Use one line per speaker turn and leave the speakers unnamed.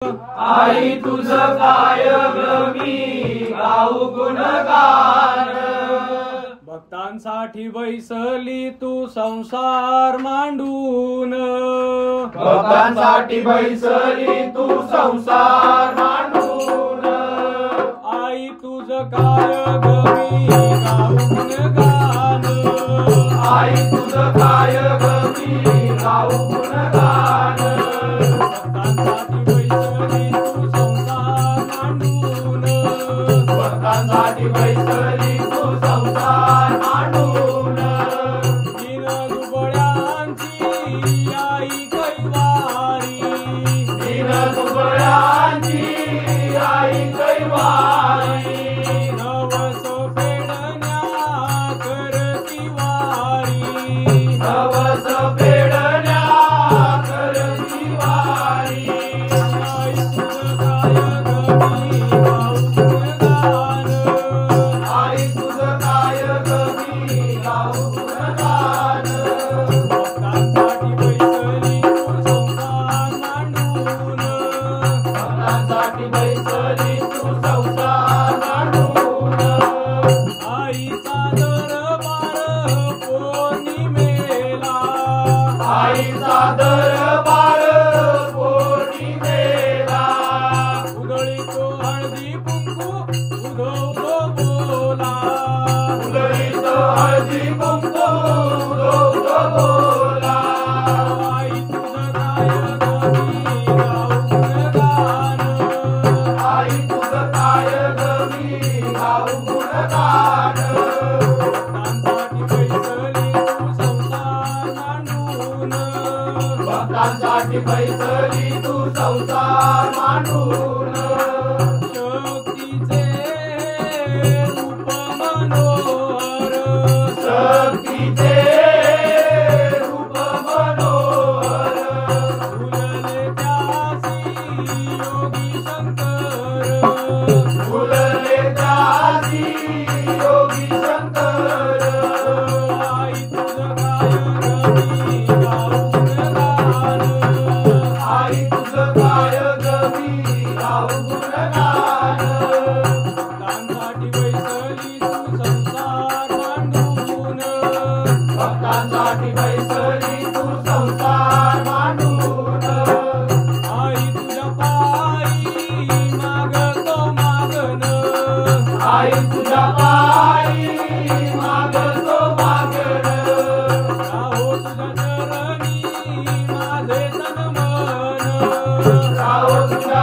आई तुझं काय मी गाऊ गुणगान।
भक्तांसाठी बैसली तू संसार मांडून,
भक्तांसाठी बैसली तू संसार मांडून।
आई तुझं काय मी गाऊ गुणगान,
आई तुझं काय मी गाऊ गुणगान।
भक्तांसाठी बैसली तू संसार मांडून,
भक्तांसाठी बैसली तू संसार मांडून।
दीन दुबळ्यांची आई कैवारी,
दीन दुबळ्यांची आई कैवारी।
नवस फेडण्या करती वारी,
नवस फेडण्या करती वारी।
आई तुझं काय मी गाऊ गुणगान,
आई तुझं काय मी गाऊ गुणगान।
भक्तांसाठी बैसली तू संसार मांडून,
भक्तांसाठी बैसली तू संसार मांडून।
आईचा दरबार पौर्णिमेला,
आईचा दरबार पौर्णिमेला।
उधळीतो हळदी कुंकू उधळतो बोला,
उधळीत हळदी कुंकू उधळतो बोला।
आई तुझं काय मी गाऊ गुणगान,
आई तुझं काय मी गाऊ गुणगान।
भक्तांसाठी बैसली तू संसार मांडून,
भक्तांसाठी बैसली तू संसार मांडून।
शक्तीचे रूप मनोहर,
शक्तीचे रूप मनोहर,
फुलले त्यासी योगी शंकर,
फुलले त्यासी योगी शंकर।
आई तुझं काय मी गाऊ गुणगान,
आई तुझं काय मी गाऊ गुणगान।
भक्तांसाठी बैसली तू संसार मांडून,
भक्तांसाठी बैसली तू संसार मांडून।
आई तुझ्या पायी मागतो मागण,
आई तुझ्या पायी मागतो मागण।
राहो तुझ्या चरणी माझे तन मन,
राहो तुझ्या